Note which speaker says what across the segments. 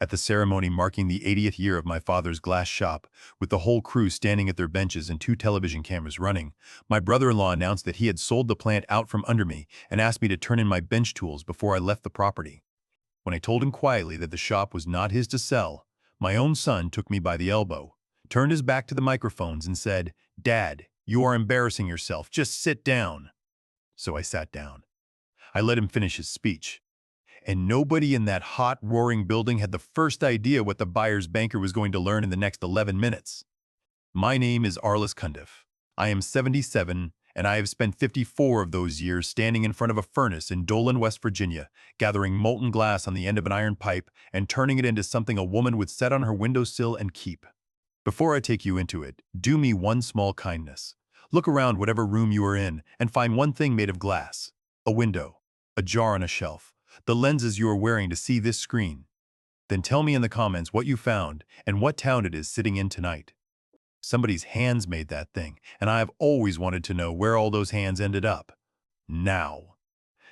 Speaker 1: At the ceremony marking the 80th year of my father's glass shop, with the whole crew standing at their benches and 2 television cameras running, my brother-in-law announced that he had sold the plant out from under me and asked me to turn in my bench tools before I left the property. When I told him quietly that the shop was not his to sell, my own son took me by the elbow, turned his back to the microphones and said, "Dad, you are embarrassing yourself. Just sit down." So I sat down. I let him finish his speech. And nobody in that hot, roaring building had the first idea what the buyer's banker was going to learn in the next 11 minutes. My name is Arliss Cundiff. I am 77, and I have spent 54 of those years standing in front of a furnace in Dolan, West Virginia, gathering molten glass on the end of an iron pipe and turning it into something a woman would set on her windowsill and keep. Before I take you into it, do me one small kindness. Look around whatever room you are in and find one thing made of glass. A window, a jar on a shelf, the lenses you are wearing to see this screen. Then tell me in the comments what you found and what town it is sitting in tonight. Somebody's hands made that thing, and I have always wanted to know where all those hands ended up. Now,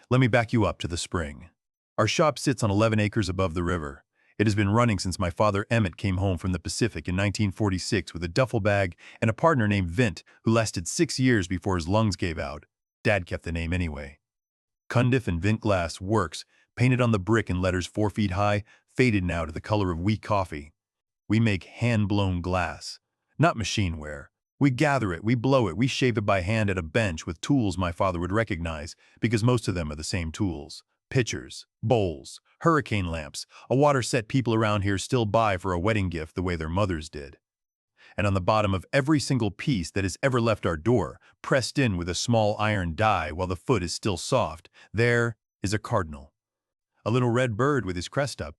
Speaker 1: let me back you up to the spring. Our shop sits on 11 acres above the river. It has been running since my father Emmett came home from the Pacific in 1946 with a duffel bag and a partner named Vint, who lasted 6 years before his lungs gave out. Dad kept the name anyway. Cundiff and Vint Glass Works, painted on the brick in letters 4 feet high, faded now to the color of weak coffee. We make hand-blown glass, not machine-ware. We gather it, we blow it, we shape it by hand at a bench with tools my father would recognize, because most of them are the same tools. Pitchers, bowls, hurricane lamps, a water set people around here still buy for a wedding gift the way their mothers did. And on the bottom of every single piece that has ever left our door, pressed in with a small iron die while the foot is still soft, there is a cardinal. A little red bird with his crest up.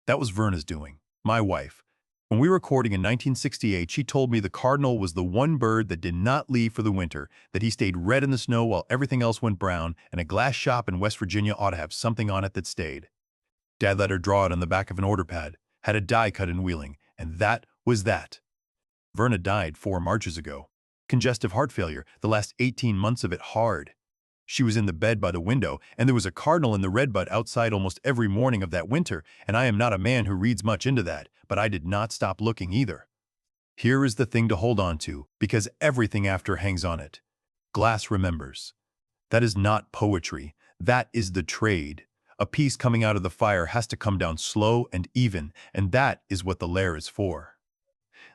Speaker 1: That was Verna's doing, my wife. When we were recording in 1968, she told me the cardinal was the one bird that did not leave for the winter, that he stayed red in the snow while everything else went brown, and a glass shop in West Virginia ought to have something on it that stayed. Dad let her draw it on the back of an order pad, had a die cut in Wheeling, and that was that. Verna died 4 Marches ago. Congestive heart failure, the last 18 months of it hard. She was in the bed by the window, and there was a cardinal in the redbud outside almost every morning of that winter, and I am not a man who reads much into that, but I did not stop looking either. Here is the thing to hold on to, because everything after hangs on it. Glass remembers. That is not poetry. That is the trade. A piece coming out of the fire has to come down slow and even, and that is what the lehr is for.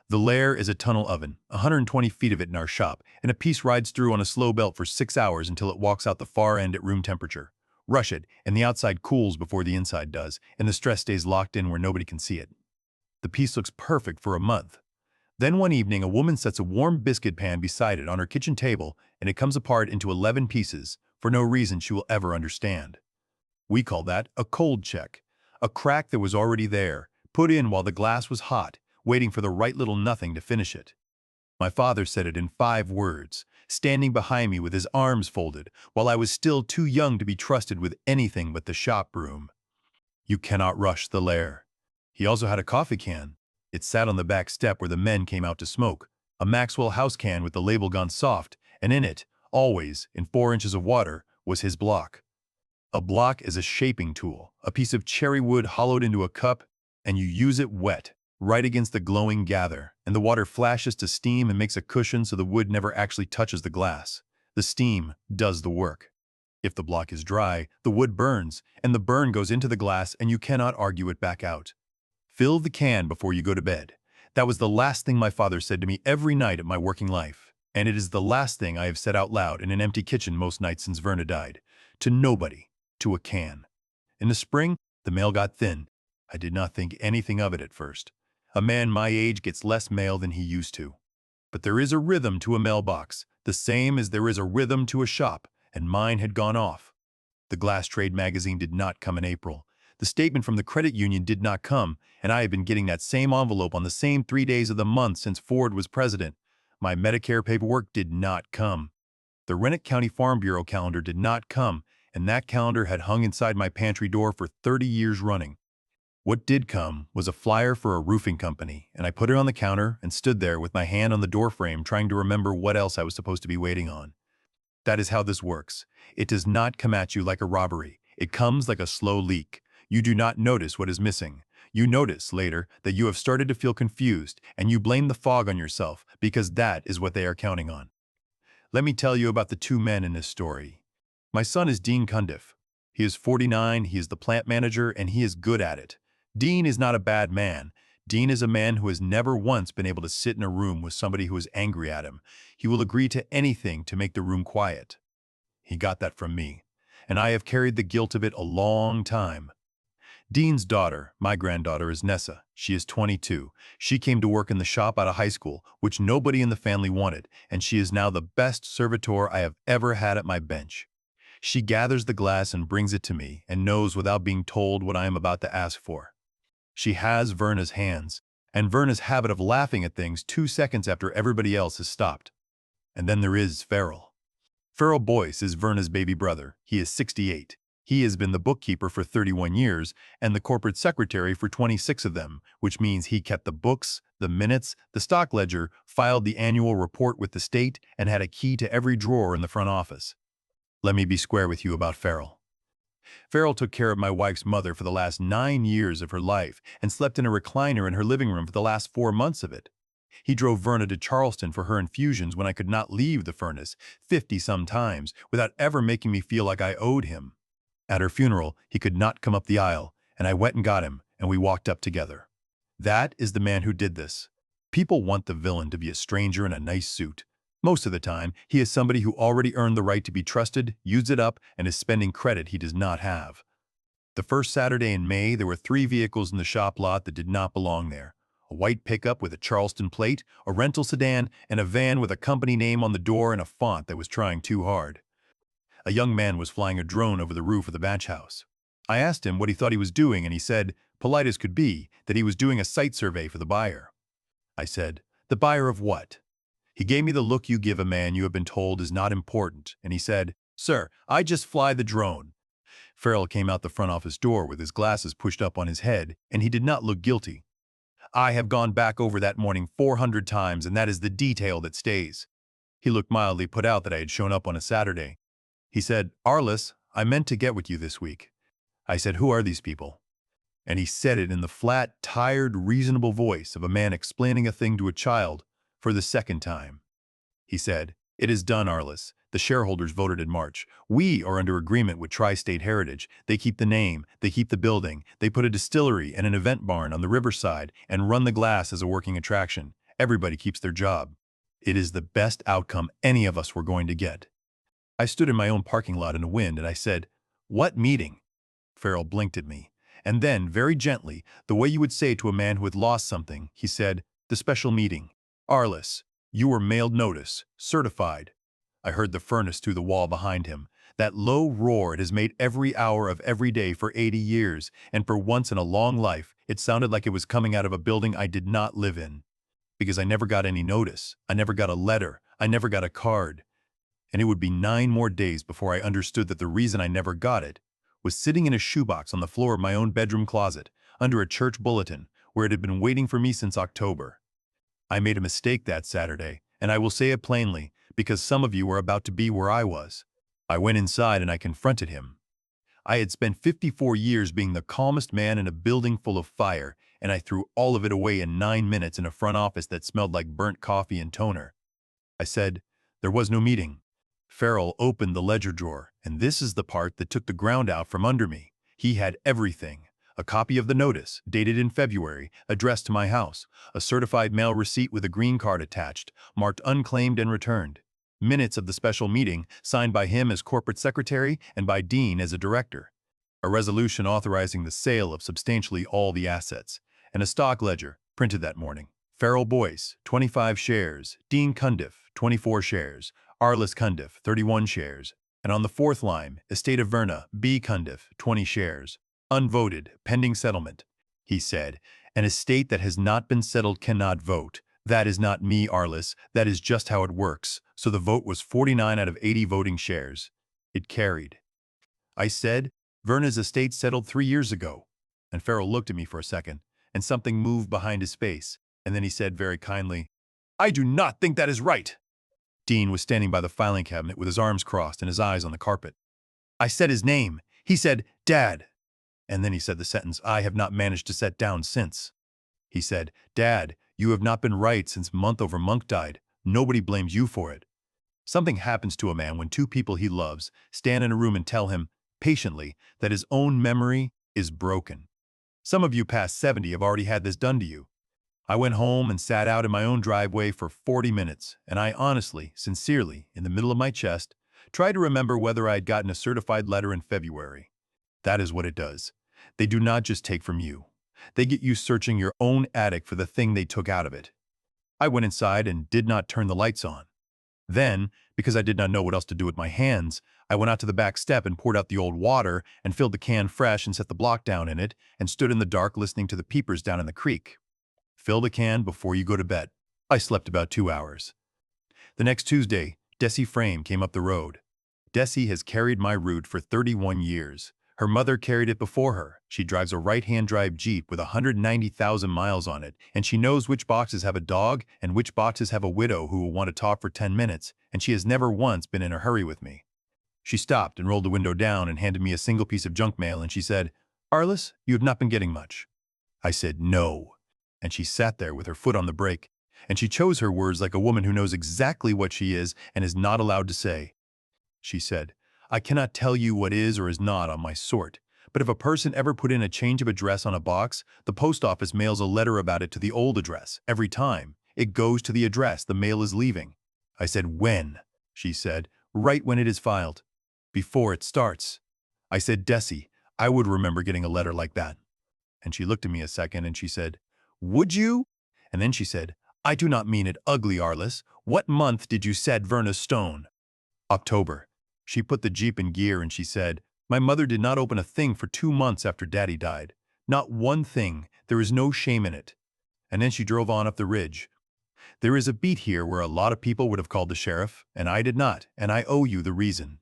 Speaker 1: The lehr is a tunnel oven, 120 feet of it in our shop, and a piece rides through on a slow belt for 6 hours until it walks out the far end at room temperature. Rush it, and the outside cools before the inside does, and the stress stays locked in where nobody can see it. The piece looks perfect for a month. Then one evening, a woman sets a warm biscuit pan beside it on her kitchen table, and it comes apart into 11 pieces, for no reason she will ever understand. We call that a cold check, a crack that was already there, put in while the glass was hot, waiting for the right little nothing to finish it. My father said it in 5 words, standing behind me with his arms folded, while I was still too young to be trusted with anything but the shop broom. You cannot rush the lehr. He also had a coffee can. It sat on the back step where the men came out to smoke, a Maxwell House can with the label gone soft, and in it, always, in 4 inches of water, was his block. A block is a shaping tool, a piece of cherry wood hollowed into a cup, and you use it wet, right against the glowing gather, and the water flashes to steam and makes a cushion so the wood never actually touches the glass. The steam does the work. If the block is dry, the wood burns, and the burn goes into the glass and you cannot argue it back out. Fill the can before you go to bed. That was the last thing my father said to me every night of my working life, and it is the last thing I have said out loud in an empty kitchen most nights since Verna died. To nobody, to a can. In the spring, the mail got thin. I did not think anything of it at first. A man my age gets less mail than he used to. But there is a rhythm to a mailbox, the same as there is a rhythm to a shop, and mine had gone off. The Glass Trade magazine did not come in April. The statement from the credit union did not come, and I have been getting that same envelope on the same 3 days of the month since Ford was president. My Medicare paperwork did not come. The Rennet County Farm Bureau calendar did not come, and that calendar had hung inside my pantry door for 30 years running. What did come was a flyer for a roofing company, and I put it on the counter and stood there with my hand on the doorframe trying to remember what else I was supposed to be waiting on. That is how this works. It does not come at you like a robbery. It comes like a slow leak. You do not notice what is missing. You notice later that you have started to feel confused and you blame the fog on yourself because that is what they are counting on. Let me tell you about the two men in this story. My son is Dean Cundiff. He is 49, he is the plant manager, and he is good at it. Dean is not a bad man. Dean is a man who has never once been able to sit in a room with somebody who is angry at him. He will agree to anything to make the room quiet. He got that from me, and I have carried the guilt of it a long time. Dean's daughter, my granddaughter, is Nessa. She is 22. She came to work in the shop out of high school, which nobody in the family wanted, and she is now the best servitor I have ever had at my bench. She gathers the glass and brings it to me and knows without being told what I am about to ask for. She has Verna's hands, and Verna's habit of laughing at things 2 seconds after everybody else has stopped. And then there is Farrell. Farrell Boyce is Verna's baby brother. He is 68. He has been the bookkeeper for 31 years and the corporate secretary for 26 of them, which means he kept the books, the minutes, the stock ledger, filed the annual report with the state, and had a key to every drawer in the front office. Let me be square with you about Farrell. Farrell took care of my wife's mother for the last 9 years of her life and slept in a recliner in her living room for the last 4 months of it. He drove Verna to Charleston for her infusions when I could not leave the furnace 50-some times without ever making me feel like I owed him. At her funeral, he could not come up the aisle, and I went and got him, and we walked up together. That is the man who did this. People want the villain to be a stranger in a nice suit. Most of the time, he is somebody who already earned the right to be trusted, used it up, and is spending credit he does not have. The first Saturday in May, there were 3 vehicles in the shop lot that did not belong there. A white pickup with a Charleston plate, a rental sedan, and a van with a company name on the door in a font that was trying too hard. A young man was flying a drone over the roof of the batch house. I asked him what he thought he was doing, and he said, polite as could be, that he was doing a site survey for the buyer. I said, the buyer of what? He gave me the look you give a man you have been told is not important, and he said, sir, I just fly the drone. Farrell came out the front office door with his glasses pushed up on his head, and he did not look guilty. I have gone back over that morning 400 times, and that is the detail that stays. He looked mildly put out that I had shown up on a Saturday. He said, Arliss, I meant to get with you this week. I said, who are these people? And he said it in the flat, tired, reasonable voice of a man explaining a thing to a child for the second time. He said, it is done, Arliss. The shareholders voted in March. We are under agreement with Tri-State Heritage. They keep the name, they keep the building, they put a distillery and an event barn on the riverside and run the glass as a working attraction. Everybody keeps their job. It is the best outcome any of us were going to get. I stood in my own parking lot in the wind and I said, what meeting? Farrell blinked at me. And then, very gently, the way you would say to a man who had lost something, he said, the special meeting. Arliss, you were mailed notice, certified. I heard the furnace through the wall behind him. That low roar it has made every hour of every day for 80 years, and for once in a long life, it sounded like it was coming out of a building I did not live in. Because I never got any notice, I never got a letter, I never got a card. And it would be 9 more days before I understood that the reason I never got it was sitting in a shoebox on the floor of my own bedroom closet, under a church bulletin, where it had been waiting for me since October. I made a mistake that Saturday, and I will say it plainly, because some of you are about to be where I was. I went inside and I confronted him. I had spent 54 years being the calmest man in a building full of fire, and I threw all of it away in 9 minutes in a front office that smelled like burnt coffee and toner. I said, there was no meeting. Farrell opened the ledger drawer, and this is the part that took the ground out from under me. He had everything. A copy of the notice, dated in February, addressed to my house, a certified mail receipt with a green card attached, marked unclaimed and returned. Minutes of the special meeting, signed by him as corporate secretary and by Dean as a director. A resolution authorizing the sale of substantially all the assets, and a stock ledger, printed that morning. Farrell Boyce, 25 shares, Dean Cundiff, 24 shares, Arliss Cundiff, 31 shares, and on the 4th line, estate of Verna, B. Cundiff, 20 shares. Unvoted, pending settlement. He said, an estate that has not been settled cannot vote. That is not me, Arliss. That is just how it works. So the vote was 49 out of 80 voting shares. It carried. I said, Verna's estate settled 3 years ago. And Farrell looked at me for a second, and something moved behind his face, and then he said very kindly, I do not think that is right. Dean was standing by the filing cabinet with his arms crossed and his eyes on the carpet. I said his name. He said, Dad. And then he said the sentence I have not managed to set down since. He said, "Dad, you have not been right since month over month died. Nobody blames you for it." Something happens to a man when two people he loves stand in a room and tell him, patiently, that his own memory is broken. Some of you past 70 have already had this done to you. I went home and sat out in my own driveway for 40 minutes, and I honestly, sincerely, in the middle of my chest, tried to remember whether I had gotten a certified letter in February. That is what it does. They do not just take from you. They get you searching your own attic for the thing they took out of it. I went inside and did not turn the lights on. Then, because I did not know what else to do with my hands, I went out to the back step and poured out the old water and filled the can fresh and set the block down in it and stood in the dark listening to the peepers down in the creek. Fill the can before you go to bed. I slept about 2 hours. The next Tuesday, Desi Frame came up the road. Desi has carried my route for 31 years. Her mother carried it before her. She drives a right-hand drive Jeep with 190,000 miles on it, and she knows which boxes have a dog and which boxes have a widow who will want to talk for 10 minutes, and she has never once been in a hurry with me. She stopped and rolled the window down and handed me a single piece of junk mail, and she said, "Arliss, you have not been getting much." I said, "No." And she sat there with her foot on the brake, and she chose her words like a woman who knows exactly what she is and is not allowed to say. She said, "I cannot tell you what is or is not on my sort, but if a person ever put in a change of address on a box, the post office mails a letter about it to the old address. Every time. It goes to the address the mail is leaving." I said, "When?" She said, "Right when it is filed. Before it starts." I said, "Desi, I would remember getting a letter like that." And she looked at me a second and she said, "Would you?" And then she said, "I do not mean it ugly, Arliss. What month did you set Verna's stone?" "October." She put the Jeep in gear and she said, "My mother did not open a thing for 2 months after Daddy died. Not one thing. There is no shame in it." And then she drove on up the ridge. There is a beat here where a lot of people would have called the sheriff, and I did not, and I owe you the reason.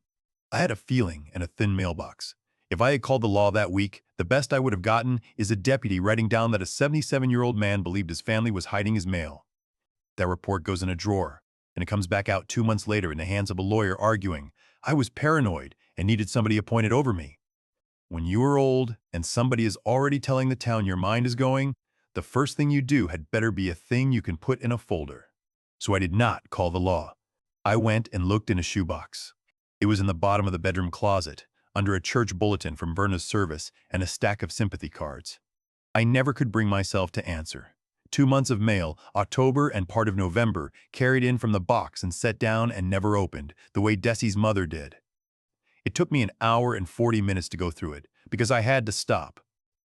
Speaker 1: I had a feeling and a thin mailbox. If I had called the law that week, the best I would have gotten is a deputy writing down that a 77-year-old man believed his family was hiding his mail. That report goes in a drawer, and it comes back out 2 months later in the hands of a lawyer arguing, "I was paranoid and needed somebody appointed over me." When you are old and somebody is already telling the town your mind is going, the first thing you do had better be a thing you can put in a folder. So I did not call the law. I went and looked in a shoebox. It was in the bottom of the bedroom closet, under a church bulletin from Verna's service and a stack of sympathy cards. I never could bring myself to answer. 2 months of mail, October and part of November, carried in from the box and set down and never opened, the way Desi's mother did. It took me an hour and 40 minutes to go through it, because I had to stop.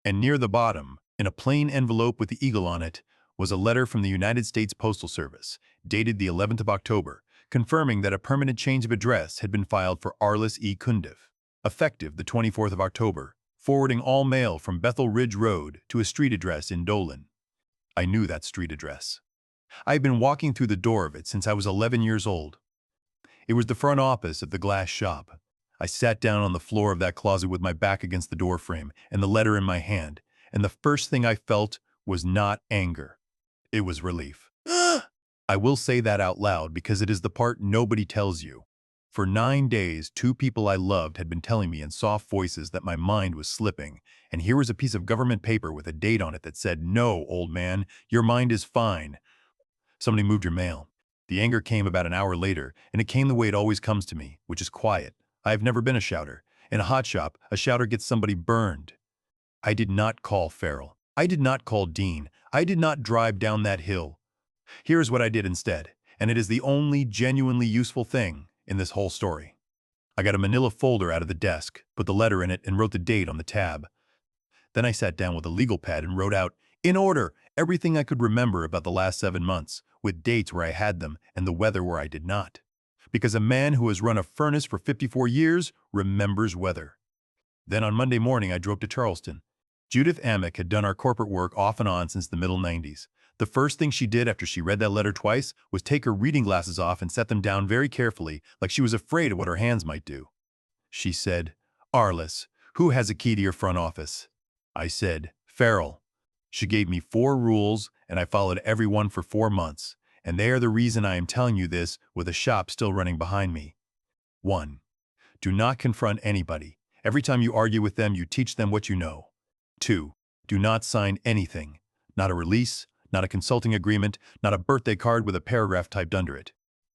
Speaker 1: And near the bottom, in a plain envelope with the eagle on it, was a letter from the United States Postal Service, dated the 11th of October, confirming that a permanent change of address had been filed for Arliss E. Cundiff, effective the 24th of October, forwarding all mail from Bethel Ridge Road to a street address in Dolan. I knew that street address. I had been walking through the door of it since I was 11 years old. It was the front office of the glass shop. I sat down on the floor of that closet with my back against the door frame and the letter in my hand, and the first thing I felt was not anger. It was relief. I will say that out loud because it is the part nobody tells you. For 9 days, 2 people I loved had been telling me in soft voices that my mind was slipping, and here was a piece of government paper with a date on it that said, "No, old man, your mind is fine." Somebody moved your mail. The anger came about an hour later, and it came the way it always comes to me, which is quiet. I have never been a shouter. In a hot shop, a shouter gets somebody burned. I did not call Farrell. I did not call Dean. I did not drive down that hill. Here is what I did instead, and it is the only genuinely useful thing in this whole story. I got a manila folder out of the desk, put the letter in it, and wrote the date on the tab. Then I sat down with a legal pad and wrote out, in order, everything I could remember about the last 7 months, with dates where I had them and the weather where I did not. Because a man who has run a furnace for 54 years remembers weather. Then on Monday morning, I drove to Charleston. Judith Amick had done our corporate work off and on since the middle 90s. The first thing she did after she read that letter twice was take her reading glasses off and set them down very carefully, like she was afraid of what her hands might do. She said, "Arliss, who has a key to your front office?" I said, "Farrell." She gave me 4 rules, and I followed every one for 4 months, and they are the reason I am telling you this with a shop still running behind me. 1. Do not confront anybody. Every time you argue with them, you teach them what you know. 2. Do not sign anything. Not a release, not a consulting agreement, not a birthday card with a paragraph typed under it.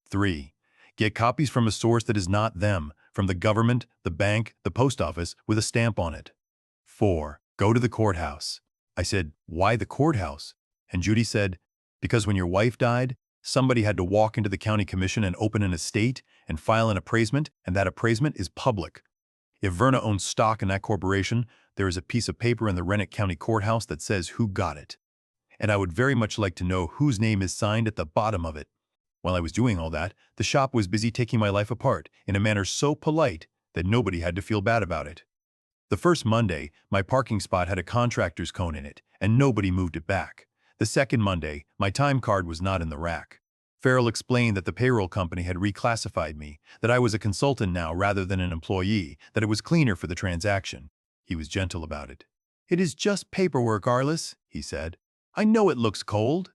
Speaker 1: 3. Get copies from a source that is not them, from the government, the bank, the post office, with a stamp on it. 4. Go to the courthouse. I said, why the courthouse? And Judy said, because when your wife died, somebody had to walk into the county commission and open an estate and file an appraisement, and that appraisement is public. If Verna owns stock in that corporation, there is a piece of paper in the Renwick County Courthouse that says who got it. And I would very much like to know whose name is signed at the bottom of it. While I was doing all that, the shop was busy taking my life apart in a manner so polite that nobody had to feel bad about it. The first Monday, my parking spot had a contractor's cone in it, and nobody moved it back. The second Monday, my time card was not in the rack. Farrell explained that the payroll company had reclassified me, that I was a consultant now rather than an employee, that it was cleaner for the transaction. He was gentle about it. It is just paperwork, Arliss, he said. I know it looks cold.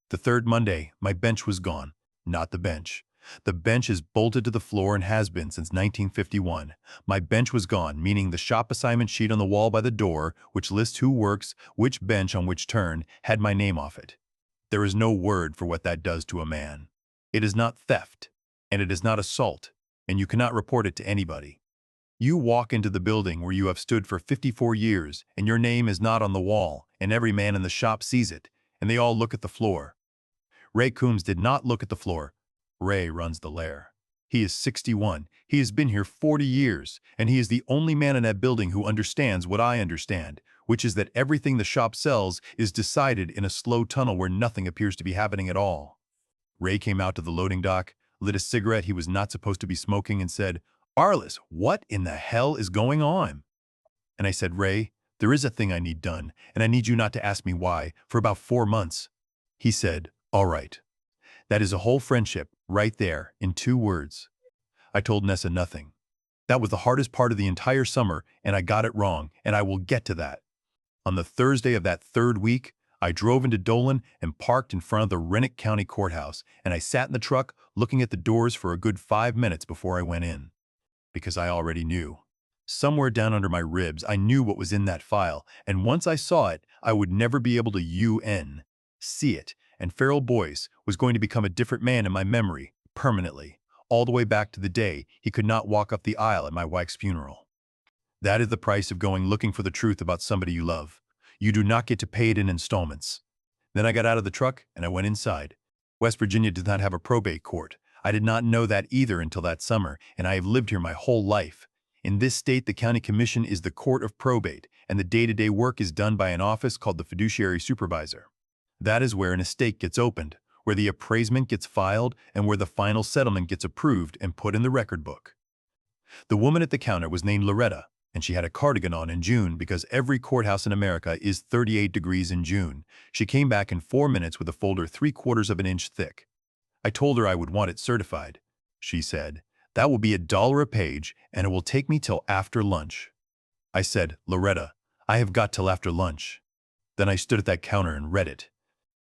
Speaker 1: The third Monday, my bench was gone. Not the bench. The bench is bolted to the floor and has been since 1951. My bench was gone, meaning the shop assignment sheet on the wall by the door, which lists who works, which bench on which turn, had my name off it. There is no word for what that does to a man. It is not theft, and it is not assault, and you cannot report it to anybody. You walk into the building where you have stood for 54 years, and your name is not on the wall, and every man in the shop sees it, and they all look at the floor. Ray Coombs did not look at the floor. Ray runs the lehr. He is 61. He has been here 40 years, and he is the only man in that building who understands what I understand, which is that everything the shop sells is decided in a slow tunnel where nothing appears to be happening at all. Ray came out to the loading dock, lit a cigarette he was not supposed to be smoking, and said, Arliss, what in the hell is going on? And I said, Ray, there is a thing I need done, and I need you not to ask me why, for about 4 months. He said, all right. That is a whole friendship, right there, in 2 words. I told Nessa nothing. That was the hardest part of the entire summer, and I got it wrong, and I will get to that. On the Thursday of that 3rd week, I drove into Dolan and parked in front of the Renwick County Courthouse, and I sat in the truck looking at the doors for a good 5 minutes before I went in. Because I already knew. Somewhere down under my ribs, I knew what was in that file, and once I saw it, I would never be able to see it, and Farrell Boyce was going to become a different man in my memory, permanently, all the way back to the day he could not walk up the aisle at my wife's funeral. That is the price of going looking for the truth about somebody you love. You do not get to pay it in installments. Then I got out of the truck and I went inside. West Virginia did not have a probate court. I did not know that either until that summer, and I have lived here my whole life. In this state, the county commission is the court of probate, and the day-to-day work is done by an office called the fiduciary supervisor. That is where an estate gets opened, where the appraisement gets filed, and where the final settlement gets approved and put in the record book. The woman at the counter was named Loretta, and she had a cardigan on in June because every courthouse in America is 38 degrees in June. She came back in 4 minutes with a folder 3/4 of an inch thick. I told her I would want it certified. She said, that will be $1 a page, and it will take me till after lunch. I said, Loretta, I have got till after lunch. Then I stood at that counter and read it.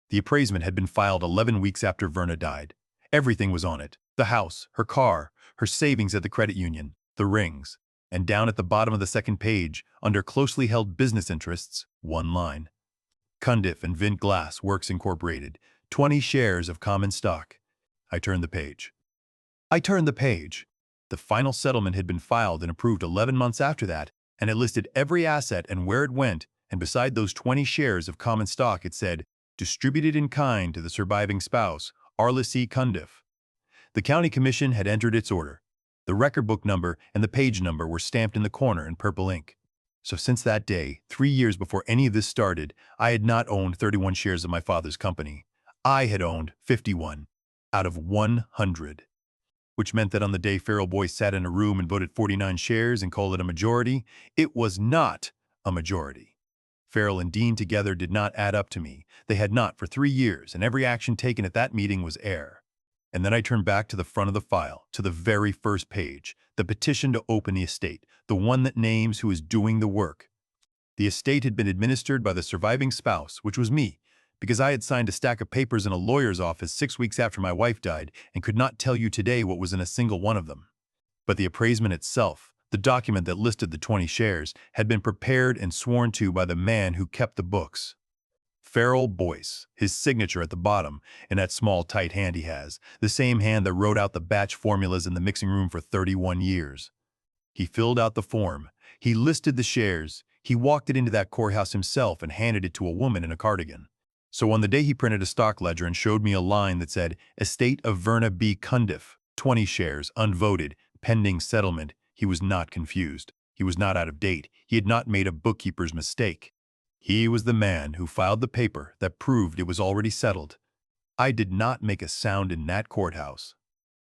Speaker 1: The appraisement had been filed 11 weeks after Verna died. Everything was on it. The house, her car, her savings at the credit union, the rings. And down at the bottom of the 2nd page, under closely held business interests, 1 line. Cundiff and Vint Glass Works Incorporated, 20 shares of common stock. I turned the page. The final settlement had been filed and approved 11 months after that, and it listed every asset and where it went, and beside those 20 shares of common stock it said, distributed in kind to the surviving spouse, Arliss Cundiff. The county commission had entered its order. The record book number and the page number were stamped in the corner in purple ink. So since that day, 3 years before any of this started, I had not owned 31 shares of my father's company. I had owned 51 out of 100. Which meant that on the day Farrell Boyce sat in a room and voted 49 shares and called it a majority, it was not a majority. Farrell and Dean together did not add up to me. They had not for 3 years, and every action taken at that meeting was error. And then I turned back to the front of the file, to the very first page, the petition to open the estate, the one that names who is doing the work. The estate had been administered by the surviving spouse, which was me, because I had signed a stack of papers in a lawyer's office 6 weeks after my wife died and could not tell you today what was in a single one of them. But the appraisement itself, The document that listed the 20 shares had been prepared and sworn to by the man who kept the books. Farrell Boyce, his signature at the bottom, in that small, tight hand he has, the same hand that wrote out the batch formulas in the mixing room for 31 years. He filled out the form. He listed the shares. He walked it into that courthouse himself and handed it to a woman in a cardigan. So on the day he printed a stock ledger and showed me a line that said, Estate of Verna B. Cundiff, 20 shares, unvoted, pending settlement, he was not confused. He was not out of date. He had not made a bookkeeper's mistake. He was the man who filed the paper that proved it was already settled. I did not make a sound in that courthouse.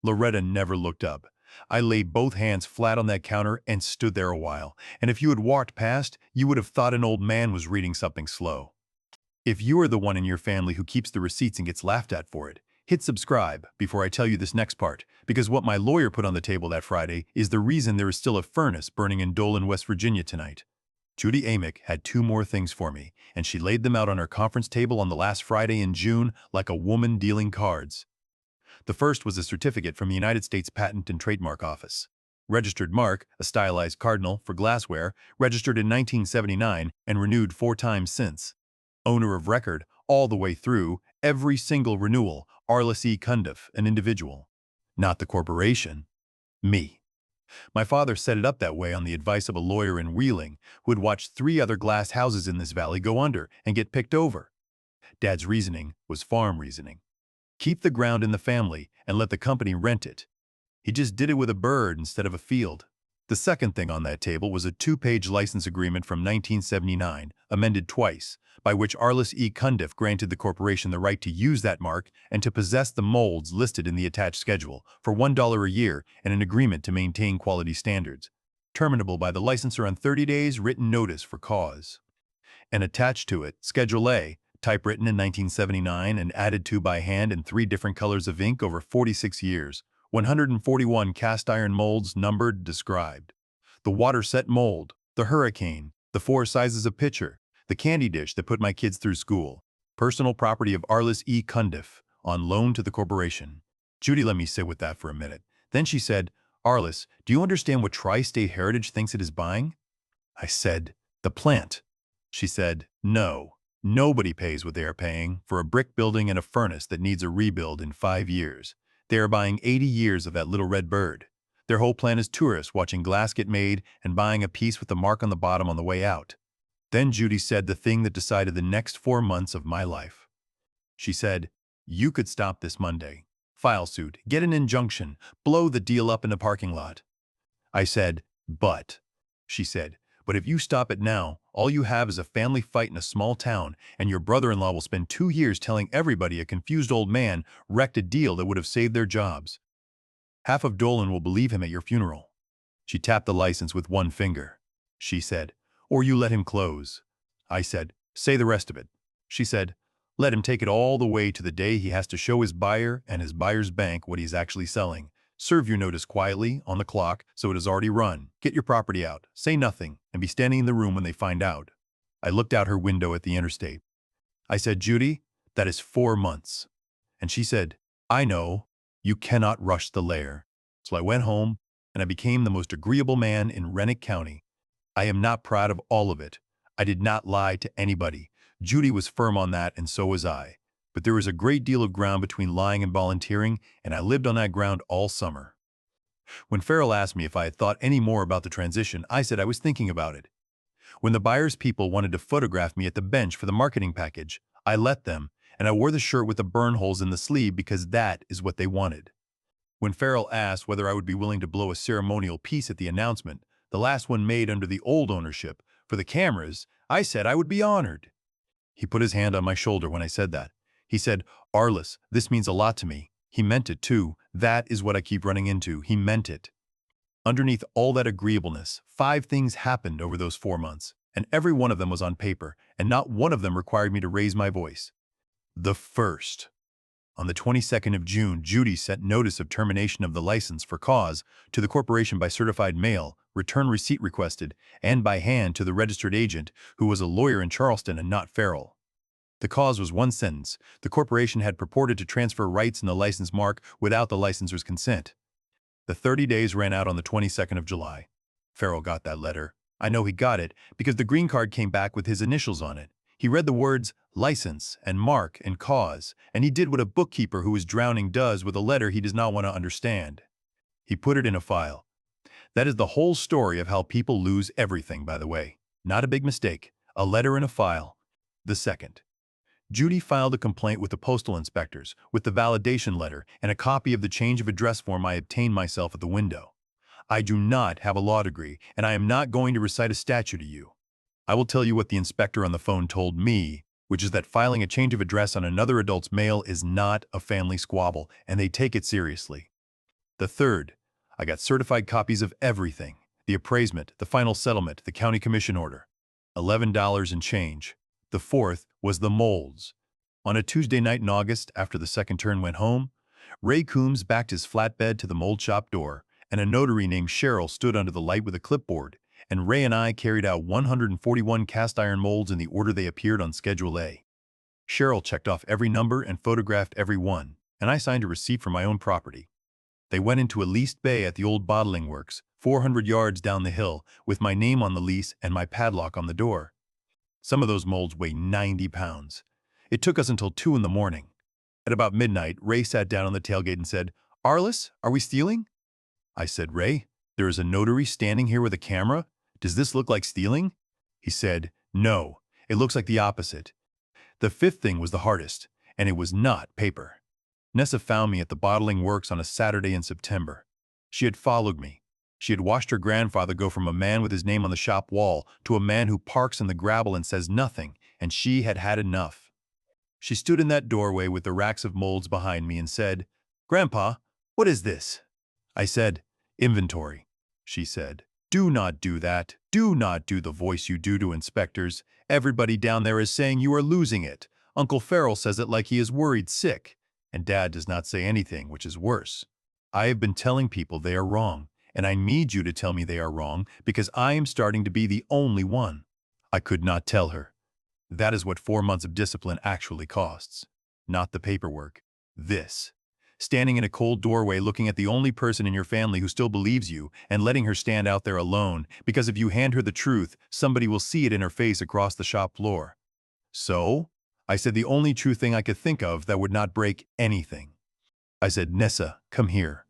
Speaker 1: Loretta never looked up. I laid both hands flat on that counter and stood there a while, and if you had walked past, you would have thought an old man was reading something slow. If you are the one in your family who keeps the receipts and gets laughed at for it, hit subscribe before I tell you this next part, because what my lawyer put on the table that Friday is the reason there is still a furnace burning in Dolan, West Virginia tonight. Judy Amick had 2 more things for me, and she laid them out on her conference table on the last Friday in June like a woman dealing cards. The first was a certificate from the United States Patent and Trademark Office. Registered mark, a stylized cardinal for glassware, registered in 1979 and renewed 4 times since. Owner of record, all the way through, every single renewal, Arliss Cundiff, an individual. Not the corporation. Me. My father set it up that way on the advice of a lawyer in Wheeling who had watched 3 other glass houses in this valley go under and get picked over. Dad's reasoning was farm reasoning. Keep the ground in the family and let the company rent it. He just did it with a bird instead of a field. The second thing on that table was a 2-page license agreement from 1979, amended twice, by which Arliss Cundiff granted the corporation the right to use that mark and to possess the molds listed in the attached schedule for $1 a year and an agreement to maintain quality standards, terminable by the licensor on 30 days written notice for cause. And attached to it, Schedule A, typewritten in 1979 and added to by hand in 3 different colors of ink over 46 years, 141 cast iron molds numbered, described. The water-set mold, the hurricane, the 4 sizes of pitcher, the candy dish that put my kids through school, personal property of Arliss Cundiff, on loan to the corporation. Judy let me sit with that for a minute. Then she said, Arliss, do you understand what Tri-State Heritage thinks it is buying? I said, the plant. She said, no. Nobody pays what they are paying for a brick building and a furnace that needs a rebuild in 5 years. They are buying 80 years of that little red bird. Their whole plan is tourists watching glass get made and buying a piece with the mark on the bottom on the way out. Then Judy said the thing that decided the next 4 months of my life. She said, you could stop this Monday. File suit, get an injunction, blow the deal up in the parking lot. I said, but. She said, but if you stop it now, all you have is a family fight in a small town, and your brother-in-law will spend 2 years telling everybody a confused old man wrecked a deal that would have saved their jobs. Half of Dolan will believe him at your funeral. She tapped the license with 1 finger. She said, or you let him close. I said, say the rest of it. She said, let him take it all the way to the day he has to show his buyer and his buyer's bank what he's actually selling. Serve your notice quietly, on the clock, so it is already run. Get your property out, say nothing, and be standing in the room when they find out. I looked out her window at the interstate. I said, Judy, that is 4 months. And she said, I know, you cannot rush the lehr. So I went home, and I became the most agreeable man in Rennick County. I am not proud of all of it. I did not lie to anybody. Judy was firm on that, and so was I. But there was a great deal of ground between lying and volunteering, and I lived on that ground all summer. When Farrell asked me if I had thought any more about the transition, I said I was thinking about it. When the buyer's people wanted to photograph me at the bench for the marketing package, I let them, and I wore the shirt with the burn holes in the sleeve because that is what they wanted. When Farrell asked whether I would be willing to blow a ceremonial piece at the announcement, the last one made under the old ownership, for the cameras, I said I would be honored. He put his hand on my shoulder when I said that. He said, Arliss, this means a lot to me. He meant it too. That is what I keep running into. He meant it. Underneath all that agreeableness, 5 things happened over those 4 months, and every one of them was on paper, and not one of them required me to raise my voice. The first. On the 22nd of June, Judy sent notice of termination of the license for cause to the corporation by certified mail, return receipt requested, and by hand to the registered agent, who was a lawyer in Charleston and not Farrell. The cause was 1 sentence. The corporation had purported to transfer rights in the license mark without the licensor's consent. The 30 days ran out on the 22nd of July. Farrell got that letter. I know he got it because the green card came back with his initials on it. He read the words license and mark and cause, and he did what a bookkeeper who is drowning does with a letter he does not want to understand. He put it in a file. That is the whole story of how people lose everything, by the way. Not a big mistake. A letter in a file. The second. Judy filed a complaint with the postal inspectors, with the validation letter and a copy of the change of address form I obtained myself at the window. I do not have a law degree, and I am not going to recite a statute to you. I will tell you what the inspector on the phone told me, which is that filing a change of address on another adult's mail is not a family squabble, and they take it seriously. The third, I got certified copies of everything. The appraisement, the final settlement, the county commission order. $11 and change. The fourth was the moulds. On a Tuesday night in August, after the second turn went home, Ray Coombs backed his flatbed to the mold shop door, and a notary named Cheryl stood under the light with a clipboard, and Ray and I carried out 141 cast iron molds in the order they appeared on Schedule A. Cheryl checked off every number and photographed every one, and I signed a receipt for my own property. They went into a leased bay at the old bottling works, 400 yards down the hill, with my name on the lease and my padlock on the door. Some of those molds weigh 90 pounds. It took us until 2 in the morning. At about midnight, Ray sat down on the tailgate and said, "Arliss, are we stealing?" I said, "Ray, there is a notary standing here with a camera. Does this look like stealing?" He said, "No, it looks like the opposite." The fifth thing was the hardest, and it was not paper. Nessa found me at the bottling works on a Saturday in September. She had followed me. She had watched her grandfather go from a man with his name on the shop wall to a man who parks in the gravel and says nothing, and she had had enough. She stood in that doorway with the racks of molds behind me and said, "Grandpa, what is this?" I said, "Inventory." She said, "Do not do that. Do not do the voice you do to inspectors. Everybody down there is saying you are losing it. Uncle Farrell says it like he is worried sick. And Dad does not say anything, which is worse. I have been telling people they are wrong, and I need you to tell me they are wrong because I am starting to be the only one." I could not tell her. That is what 4 months of discipline actually costs. Not the paperwork. This. Standing in a cold doorway looking at the only person in your family who still believes you and letting her stand out there alone because if you hand her the truth, somebody will see it in her face across the shop floor. So, I said the only true thing I could think of that would not break anything. I said, "Nessa, come here."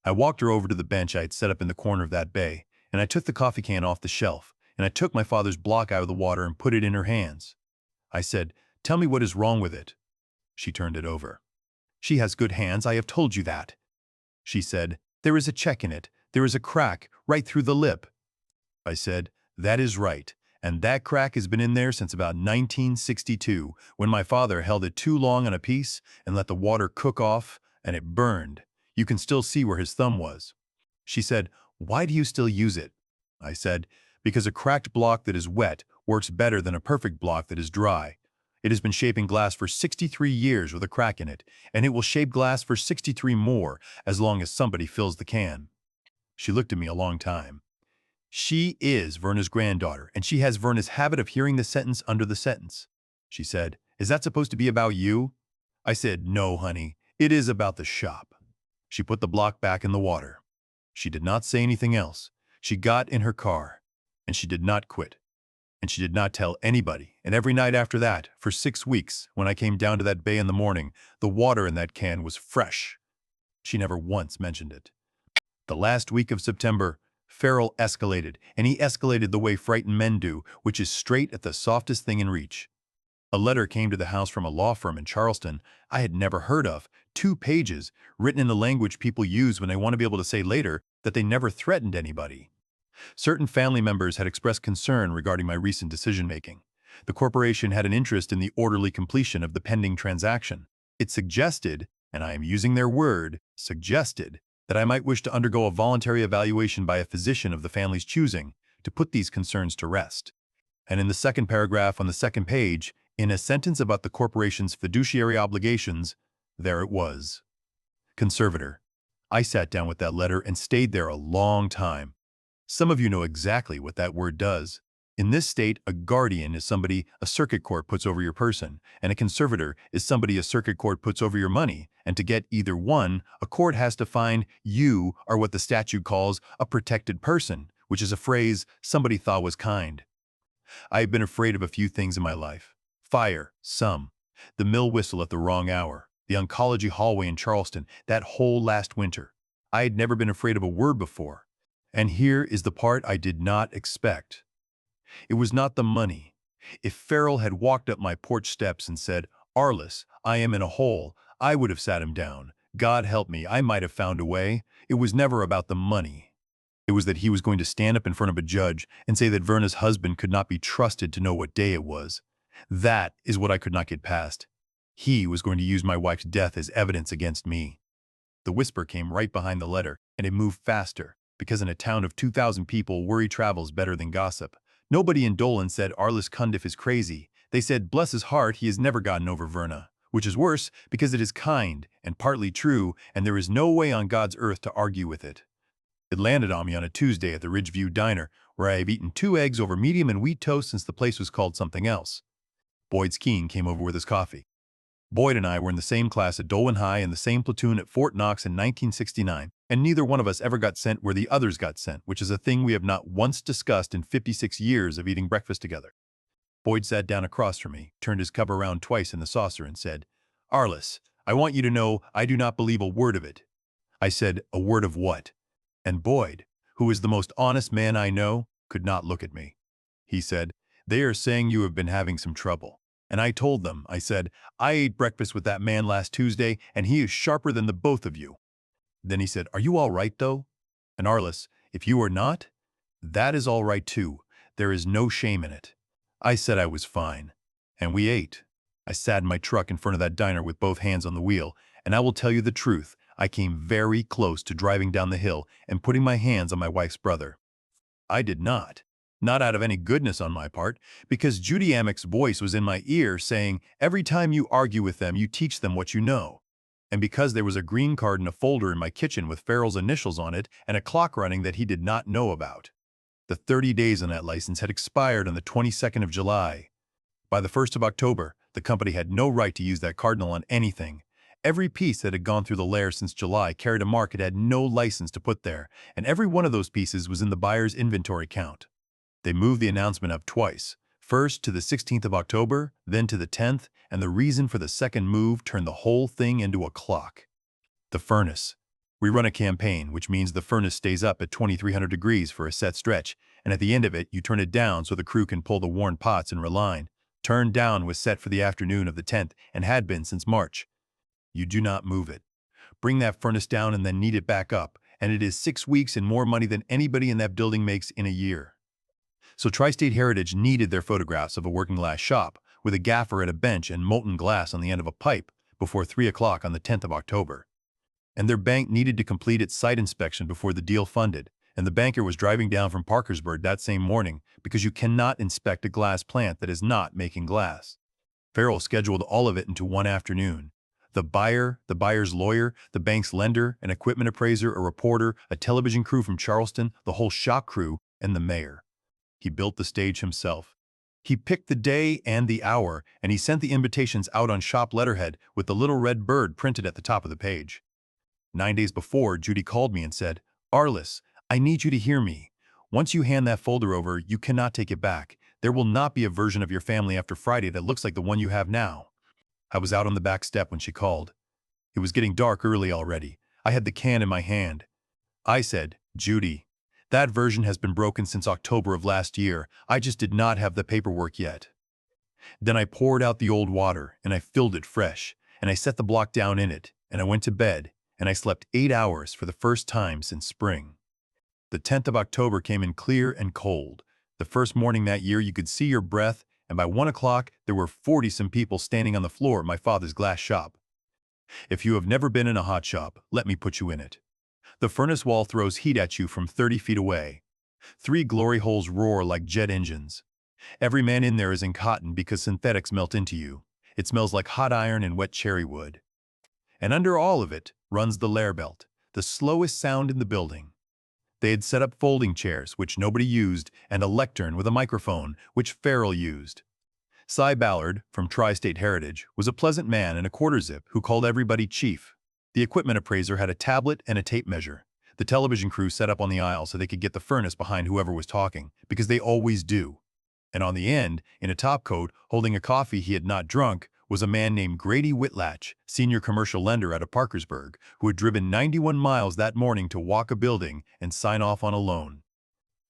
Speaker 1: I walked her over to the bench I had set up in the corner of that bay, and I took the coffee can off the shelf, and I took my father's block out of the water and put it in her hands. I said, "Tell me what is wrong with it." She turned it over. "She has good hands, I have told you that." She said, "There is a check in it. There is a crack right through the lip." I said, "That is right, and that crack has been in there since about 1962, when my father held it too long on a piece and let the water cook off, and it burned. You can still see where his thumb was." She said, "Why do you still use it?" I said, "Because a cracked block that is wet works better than a perfect block that is dry. It has been shaping glass for 63 years with a crack in it, and it will shape glass for 63 more as long as somebody fills the can." She looked at me a long time. She is Verna's granddaughter, and she has Verna's habit of hearing the sentence under the sentence. She said, "Is that supposed to be about you?" I said, "No, honey, it is about the shop." She put the block back in the water. She did not say anything else. She got in her car, and she did not quit. And she did not tell anybody, and every night after that, for 6 weeks, when I came down to that bay in the morning, the water in that can was fresh. She never once mentioned it. The last week of September, Farrell escalated, and he escalated the way frightened men do, which is straight at the softest thing in reach. A letter came to the house from a law firm in Charleston I had never heard of, 2 pages, written in the language people use when they want to be able to say later that they never threatened anybody. Certain family members had expressed concern regarding my recent decision-making. The corporation had an interest in the orderly completion of the pending transaction. It suggested, and I am using their word, suggested, that I might wish to undergo a voluntary evaluation by a physician of the family's choosing to put these concerns to rest. And in the second paragraph on the second page, in a sentence about the corporation's fiduciary obligations, there it was. Conservator. I sat down with that letter and stayed there a long time. Some of you know exactly what that word does. In this state, a guardian is somebody a circuit court puts over your person, and a conservator is somebody a circuit court puts over your money, and to get either one, a court has to find you are what the statute calls a protected person, which is a phrase somebody thought was kind. I have been afraid of a few things in my life. Fire, some. The mill whistle at the wrong hour. The oncology hallway in Charleston, that whole last winter. I had never been afraid of a word before. And here is the part I did not expect. It was not the money. If Farrell had walked up my porch steps and said, "Arliss, I am in a hole," I would have sat him down. God help me, I might have found a way. It was never about the money. It was that he was going to stand up in front of a judge and say that Verna's husband could not be trusted to know what day it was. That is what I could not get past. He was going to use my wife's death as evidence against me. The whisper came right behind the letter, and it moved faster, because in a town of 2,000 people, worry travels better than gossip. Nobody in Dolan said Arliss Cundiff is crazy. They said, bless his heart, he has never gotten over Verna. Which is worse, because it is kind and partly true, and there is no way on God's earth to argue with it. It landed on me on a Tuesday at the Ridgeview Diner, where I have eaten 2 eggs over medium and wheat toast since the place was called something else. Boyd Skeen came over with his coffee. Boyd and I were in the same class at Dolan High and the same platoon at Fort Knox in 1969, and neither one of us ever got sent where the others got sent, which is a thing we have not once discussed in 56 years of eating breakfast together. Boyd sat down across from me, turned his cup around twice in the saucer, and said, "Arliss, I want you to know I do not believe a word of it." I said, "A word of what?" And Boyd, who is the most honest man I know, could not look at me. He said, "They are saying you have been having some trouble." And I told them, I said, "I ate breakfast with that man last Tuesday, and he is sharper than the both of you." Then he said, "Are you all right, though?" And Arliss, "If you are not, that is all right, too. There is no shame in it." I said I was fine. And we ate. I sat in my truck in front of that diner with both hands on the wheel, and I will tell you the truth, I came very close to driving down the hill and putting my hands on my wife's brother. I did not. Not out of any goodness on my part, because Judy Amick's voice was in my ear saying, "Every time you argue with them, you teach them what you know." And because there was a green card in a folder in my kitchen with Farrell's initials on it and a clock running that he did not know about. The 30 days on that license had expired on the 22nd of July. By the 1st of October, the company had no right to use that cardinal on anything. Every piece that had gone through the lehr since July carried a mark it had no license to put there, and every one of those pieces was in the buyer's inventory count. They moved the announcement up twice, first to the 16th of October, then to the 10th, and the reason for the second move turned the whole thing into a clock. The furnace. We run a campaign, which means the furnace stays up at 2300 degrees for a set stretch, and at the end of it, you turn it down so the crew can pull the worn pots and reline. Turned down was set for the afternoon of the 10th and had been since March. You do not move it. Bring that furnace down and then knead it back up, and it is 6 weeks and more money than anybody in that building makes in a year. So Tri-State Heritage needed their photographs of a working glass shop with a gaffer at a bench and molten glass on the end of a pipe before 3 o'clock on the 10th of October. And their bank needed to complete its site inspection before the deal funded, and the banker was driving down from Parkersburg that same morning because you cannot inspect a glass plant that is not making glass. Farrell scheduled all of it into one afternoon. The buyer, the buyer's lawyer, the bank's lender, an equipment appraiser, a reporter, a television crew from Charleston, the whole shop crew, and the mayor. He built the stage himself. He picked the day and the hour, and he sent the invitations out on shop letterhead with the little red bird printed at the top of the page. 9 days before, Judy called me and said, "Arliss, I need you to hear me. Once you hand that folder over, you cannot take it back. There will not be a version of your family after Friday that looks like the one you have now." I was out on the back step when she called. It was getting dark early already. I had the can in my hand. I said, "Judy, that version has been broken since October of last year. I just did not have the paperwork yet." Then I poured out the old water, and I filled it fresh, and I set the block down in it, and I went to bed, and I slept 8 hours for the first time since spring. The 10th of October came in clear and cold. The first morning that year you could see your breath, and by 1 o'clock there were 40-some people standing on the floor of my father's glass shop. If you have never been in a hot shop, let me put you in it. The furnace wall throws heat at you from 30 feet away. 3 glory holes roar like jet engines. Every man in there is in cotton because synthetics melt into you. It smells like hot iron and wet cherry wood. And under all of it runs the lehr belt, the slowest sound in the building. They had set up folding chairs, which nobody used, and a lectern with a microphone, which Farrell used. Cy Ballard, from Tri-State Heritage, was a pleasant man in a quarter zip who called everybody chief. The equipment appraiser had a tablet and a tape measure. The television crew set up on the aisle so they could get the furnace behind whoever was talking, because they always do. And on the end, in a topcoat, holding a coffee he had not drunk, was a man named Grady Whitlatch, senior commercial lender out of Parkersburg, who had driven 91 miles that morning to walk a building and sign off on a loan.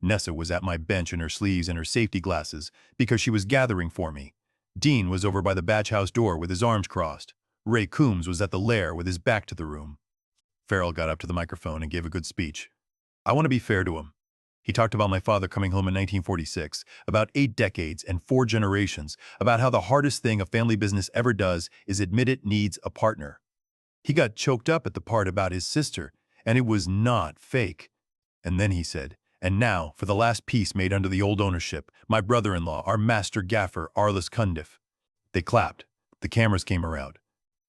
Speaker 1: Nessa was at my bench in her sleeves and her safety glasses because she was gathering for me. Dean was over by the batch house door with his arms crossed. Ray Coombs was at the lair with his back to the room. Farrell got up to the microphone and gave a good speech. I want to be fair to him. He talked about my father coming home in 1946, about 8 decades and 4 generations, about how the hardest thing a family business ever does is admit it needs a partner. He got choked up at the part about his sister, and it was not fake. And then he said, and now, for the last piece made under the old ownership, my brother-in-law, our master gaffer, Arliss Cundiff. They clapped. The cameras came around.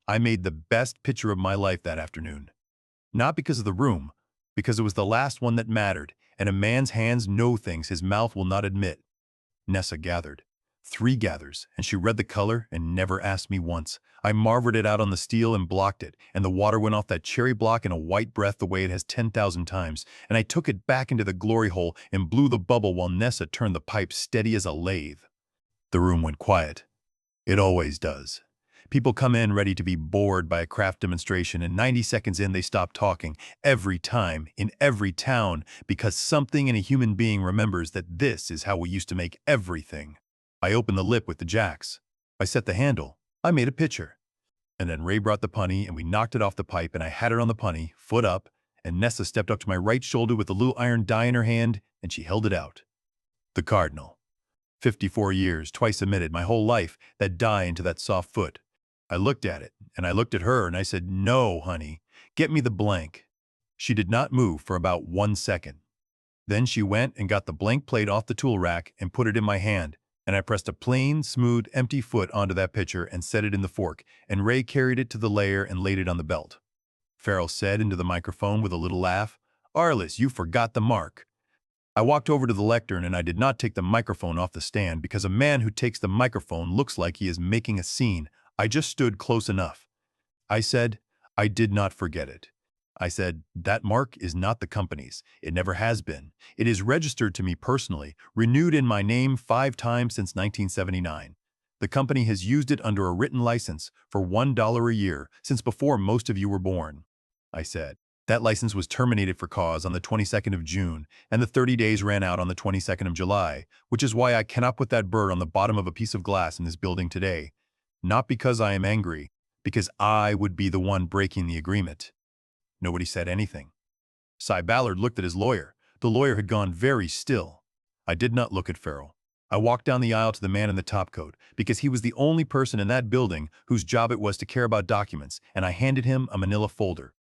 Speaker 1: I made the best picture of my life that afternoon. Not because of the room, because it was the last one that mattered, and a man's hands know things his mouth will not admit. Nessa gathered. 3 gathers, and she read the color and never asked me once. I marvered it out on the steel and blocked it, and the water went off that cherry block in a white breath the way it has 10,000 times, and I took it back into the glory hole and blew the bubble while Nessa turned the pipe steady as a lathe. The room went quiet. It always does. People come in ready to be bored by a craft demonstration, and 90 seconds in they stop talking, every time, in every town, because something in a human being remembers that this is how we used to make everything. I opened the lip with the jacks. I set the handle. I made a pitcher. And then Ray brought the punny, and we knocked it off the pipe, and I had it on the punny, foot up, and Nessa stepped up to my right shoulder with the little iron die in her hand, and she held it out. The cardinal. 54 years, twice emitted, my whole life, that die into that soft foot. I looked at it, and I looked at her, and I said, no, honey, get me the blank. She did not move for about 1 second. Then she went and got the blank plate off the tool rack and put it in my hand, and I pressed a plain, smooth, empty foot onto that pitcher and set it in the fork, and Ray carried it to the lair and laid it on the belt. Farrell said into the microphone with a little laugh, Arliss, you forgot the mark. I walked over to the lectern, and I did not take the microphone off the stand because a man who takes the microphone looks like he is making a scene. I just stood close enough. I said, I did not forget it. I said, that mark is not the company's. It never has been. It is registered to me personally, renewed in my name 5 times since 1979. The company has used it under a written license for $1 a year since before most of you were born. I said, that license was terminated for cause on the 22nd of June, and the 30 days ran out on the 22nd of July, which is why I cannot put that bird on the bottom of a piece of glass in this building today. Not because I am angry, because I would be the one breaking the agreement. Nobody said anything. Cy Ballard looked at his lawyer. The lawyer had gone very still. I did not look at Farrell. I walked down the aisle to the man in the topcoat, because he was the only person in that building whose job it was to care about documents, and I handed him a manila folder.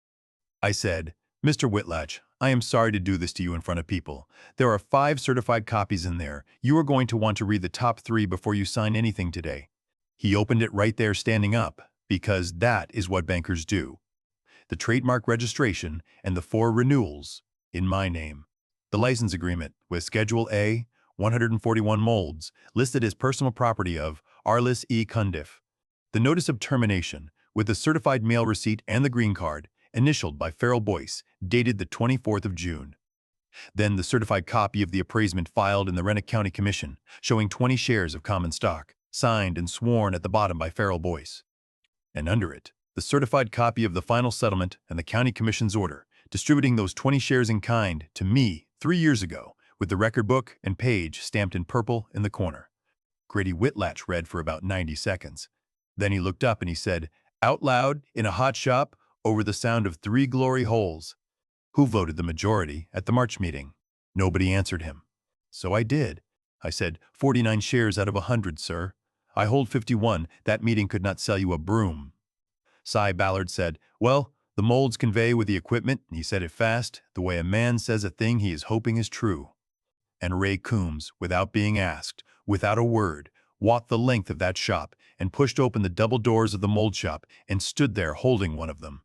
Speaker 1: I said, Mr. Whitlatch, I am sorry to do this to you in front of people. There are 5 certified copies in there. You are going to want to read the top 3 before you sign anything today. He opened it right there standing up, because that is what bankers do. The trademark registration and the 4 renewals in my name. The license agreement with Schedule A, 141 moulds, listed as personal property of Arliss E. Cundiff. The notice of termination with the certified mail receipt and the green card, initialed by Farrell Boyce, dated the 24th of June. Then the certified copy of the appraisement filed in the Renwick County Commission, showing 20 shares of common stock, signed and sworn at the bottom by Farrell Boyce. And under it, the certified copy of the final settlement and the County Commission's order, distributing those 20 shares in kind to me 3 years ago, with the record book and page stamped in purple in the corner. Grady Whitlatch read for about 90 seconds. Then he looked up and he said, out loud, in a hot shop, over the sound of 3 glory holes, who voted the majority at the March meeting? Nobody answered him. So I did. I said, 49 shares out of 100, sir. I hold 51. That meeting could not sell you a broom. Cy Ballard said, well, the moulds convey with the equipment, and he said it fast, the way a man says a thing he is hoping is true. And Ray Coombs, without being asked, without a word, walked the length of that shop and pushed open the double doors of the mold shop and stood there holding one of them.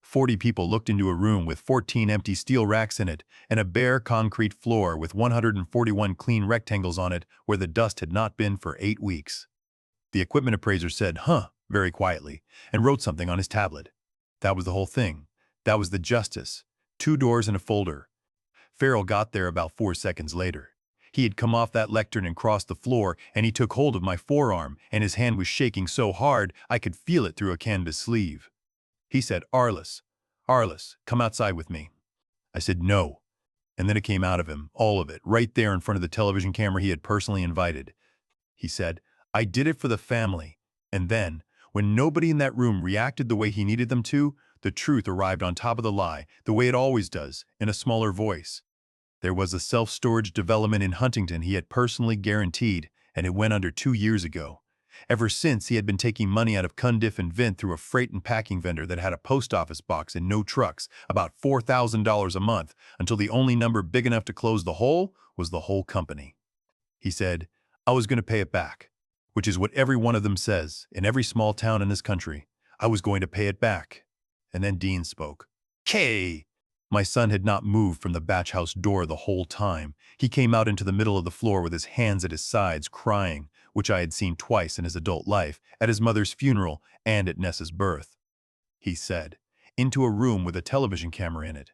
Speaker 1: 40 people looked into a room with 14 empty steel racks in it and a bare concrete floor with 141 clean rectangles on it where the dust had not been for 8 weeks. The equipment appraiser said, huh, very quietly, and wrote something on his tablet. That was the whole thing. That was the justice. 2 doors and a folder. Farrell got there about 4 seconds later. He had come off that lectern and crossed the floor, and he took hold of my forearm, and his hand was shaking so hard I could feel it through a canvas sleeve. He said, Arliss, come outside with me. I said, no. And then it came out of him, all of it, right there in front of the television camera he had personally invited. He said, I did it for the family. And then, when nobody in that room reacted the way he needed them to, the truth arrived on top of the lie, the way it always does, in a smaller voice. There was a self-storage development in Huntington he had personally guaranteed, and it went under 2 years ago. Ever since, he had been taking money out of Cundiff and Vint through a freight and packing vendor that had a post office box and no trucks, about $4,000 a month, until the only number big enough to close the hole was the whole company. He said, I was going to pay it back, which is what every one of them says in every small town in this country. I was going to pay it back. And then Dean spoke. Kay! My son had not moved from the batch house door the whole time. He came out into the middle of the floor with his hands at his sides, crying, which I had seen twice in his adult life, at his mother's funeral and at Nessa's birth. He said, into a room with a television camera in it.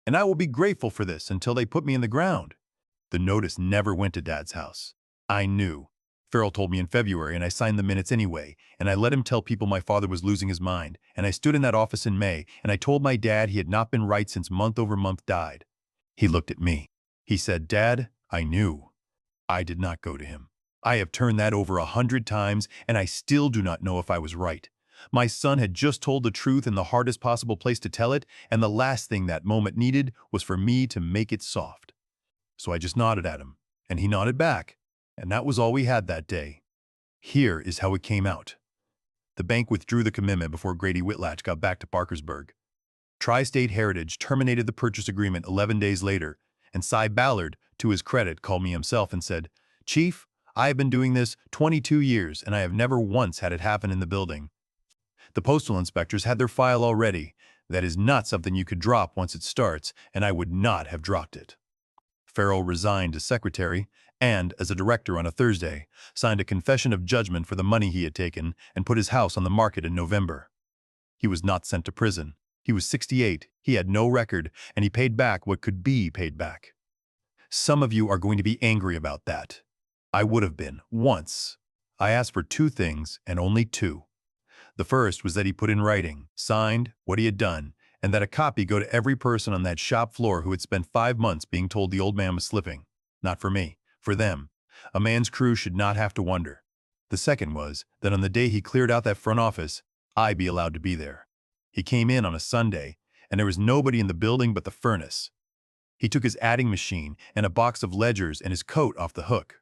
Speaker 1: And I will be grateful for this until they put me in the ground. The notice never went to Dad's house. I knew. Farrell told me in February, and I signed the minutes anyway, and I let him tell people my father was losing his mind, and I stood in that office in May, and I told my dad he had not been right since month over month died. He looked at me. He said, Dad, I knew. I did not go to him. I have turned that over 100 times, and I still do not know if I was right. My son had just told the truth in the hardest possible place to tell it, and the last thing that moment needed was for me to make it soft. So I just nodded at him, and he nodded back. And that was all we had that day. Here is how it came out. The bank withdrew the commitment before Grady Whitlatch got back to Parkersburg. Tri-State Heritage terminated the purchase agreement 11 days later, and Cy Ballard, to his credit, called me himself and said, Chief, I have been doing this 22 years, and I have never once had it happen in the building. The postal inspectors had their file already. That is not something you could drop once it starts, and I would not have dropped it. Farrell resigned as secretary and, as a director on a Thursday, signed a confession of judgment for the money he had taken and put his house on the market in November. He was not sent to prison. He was 68, he had no record, and he paid back what could be paid back. Some of you are going to be angry about that. I would have been, once. I asked for 2 things, and only 2. The first was that he put in writing, signed, what he had done, and that a copy go to every person on that shop floor who had spent 5 months being told the old man was slipping. Not for me, for them. A man's crew should not have to wonder. The second was that on the day he cleared out that front office, I be allowed to be there. He came in on a Sunday, and there was nobody in the building but the furnace. He took his adding machine and a box of ledgers and his coat off the hook.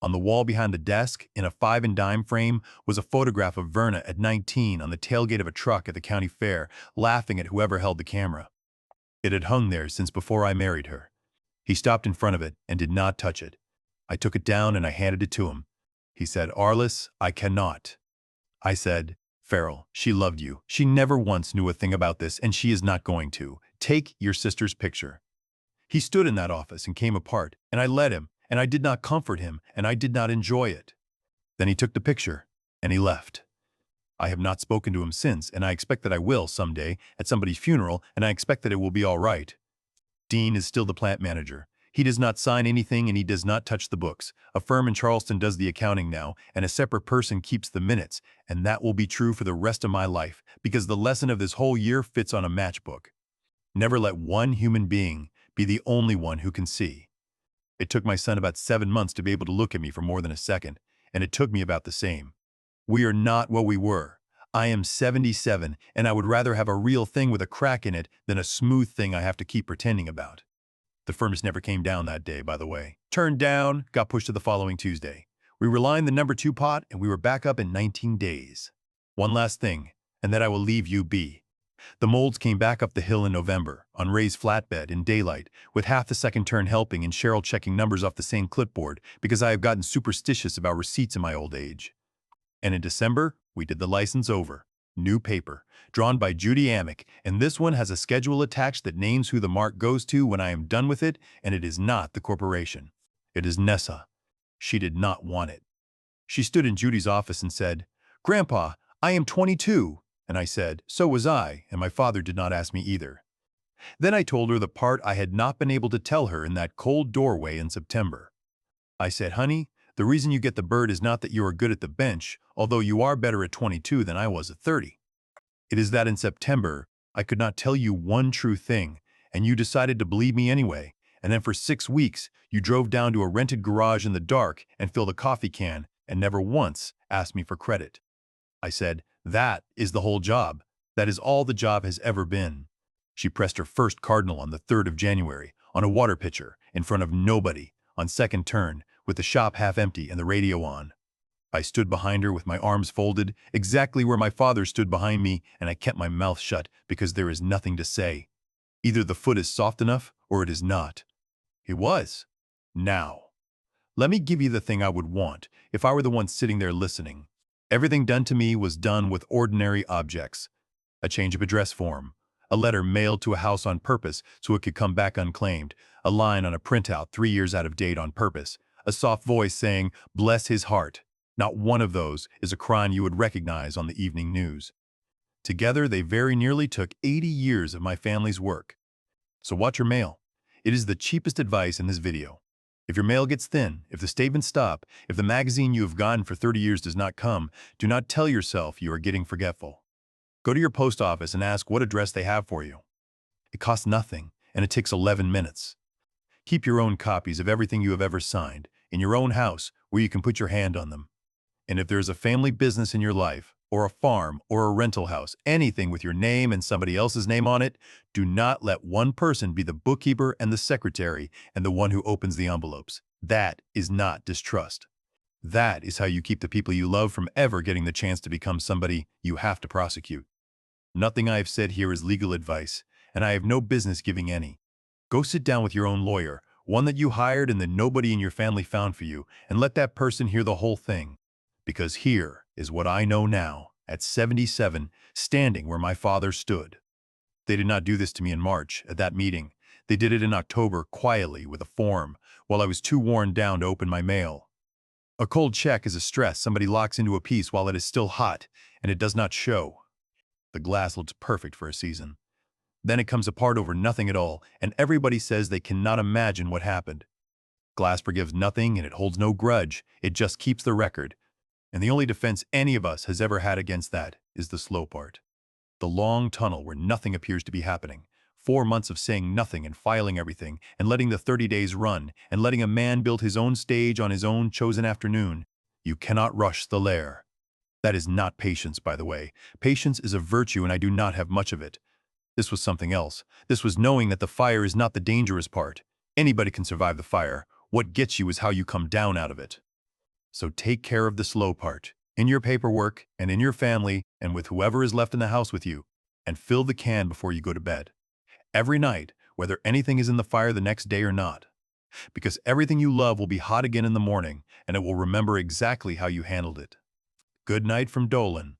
Speaker 1: On the wall behind the desk, in a 5 and dime frame, was a photograph of Verna at 19 on the tailgate of a truck at the county fair, laughing at whoever held the camera. It had hung there since before I married her. He stopped in front of it and did not touch it. I took it down and I handed it to him. He said, Arliss, I cannot. I said, Farrell, she loved you. She never once knew a thing about this, and she is not going to. Take your sister's picture. He stood in that office and came apart, and I let him, and I did not comfort him, and I did not enjoy it. Then he took the picture, and he left. I have not spoken to him since, and I expect that I will someday at somebody's funeral, and I expect that it will be all right. Dean is still the plant manager. He does not sign anything, and he does not touch the books. A firm in Charleston does the accounting now, and a separate person keeps the minutes, and that will be true for the rest of my life, because the lesson of this whole year fits on a matchbook. Never let one human being be the only one who can see. It took my son about 7 months to be able to look at me for more than a second, and it took me about the same. We are not what we were. I am 77, and I would rather have a real thing with a crack in it than a smooth thing I have to keep pretending about. The furnace never came down that day, by the way. Turned down, got pushed to the following Tuesday. We relined the number 2 pot, and we were back up in 19 days. One last thing, and then I will leave you be. The moulds came back up the hill in November, on Ray's flatbed in daylight, with half the second turn helping and Cheryl checking numbers off the same clipboard because I have gotten superstitious about receipts in my old age. And in December, we did the license over. New paper, drawn by Judy Amick, and this one has a schedule attached that names who the mark goes to when I am done with it, and it is not the corporation. It is Nessa. She did not want it. She stood in Judy's office and said, Grandpa, I am 22. And I said, so was I, and my father did not ask me either. Then I told her the part I had not been able to tell her in that cold doorway in September. I said, honey, the reason you get the bird is not that you are good at the bench, although you are better at 22 than I was at 30. It is that in September, I could not tell you one true thing, and you decided to believe me anyway, and then for 6 weeks, you drove down to a rented garage in the dark and filled a coffee can and never once asked me for credit. I said, that is the whole job. That is all the job has ever been. She pressed her first cardinal on the 3rd of January, on a water pitcher, in front of nobody, on second turn, with the shop half empty and the radio on. I stood behind her with my arms folded, exactly where my father stood behind me, and I kept my mouth shut because there is nothing to say. Either the foot is soft enough or it is not. It was. Now, let me give you the thing I would want if I were the one sitting there listening. Everything done to me was done with ordinary objects. A change of address form, a letter mailed to a house on purpose so it could come back unclaimed, a line on a printout 3 years out of date on purpose, a soft voice saying, bless his heart. Not one of those is a crime you would recognize on the evening news. Together, they very nearly took 80 years of my family's work. So watch your mail. It is the cheapest advice in this video. If your mail gets thin, if the statements stop, if the magazine you have gotten for 30 years does not come, do not tell yourself you are getting forgetful. Go to your post office and ask what address they have for you. It costs nothing, and it takes 11 minutes. Keep your own copies of everything you have ever signed, in your own house where you can put your hand on them. And if there is a family business in your life, or a farm, or a rental house, anything with your name and somebody else's name on it, do not let one person be the bookkeeper and the secretary and the one who opens the envelopes. That is not distrust. That is how you keep the people you love from ever getting the chance to become somebody you have to prosecute. Nothing I have said here is legal advice, and I have no business giving any. Go sit down with your own lawyer, one that you hired and that nobody in your family found for you, and let that person hear the whole thing. Because here is what I know now, at 77, standing where my father stood. They did not do this to me in March, at that meeting. They did it in October, quietly, with a form, while I was too worn down to open my mail. A cold check is a stress somebody locks into a piece while it is still hot, and it does not show. The glass looks perfect for a season. Then it comes apart over nothing at all, and everybody says they cannot imagine what happened. Glass forgives nothing, and it holds no grudge. It just keeps the record. And the only defense any of us has ever had against that is the slow part. The long tunnel where nothing appears to be happening. 4 months of saying nothing and filing everything and letting the 30 days run and letting a man build his own stage on his own chosen afternoon. You cannot rush the lehr. That is not patience, by the way. Patience is a virtue and I do not have much of it. This was something else. This was knowing that the fire is not the dangerous part. Anybody can survive the fire. What gets you is how you come down out of it. So take care of the slow part, in your paperwork and in your family and with whoever is left in the house with you, and fill the can before you go to bed. Every night, whether anything is in the fire the next day or not. Because everything you love will be hot again in the morning, and it will remember exactly how you handled it. Good night from Dolan.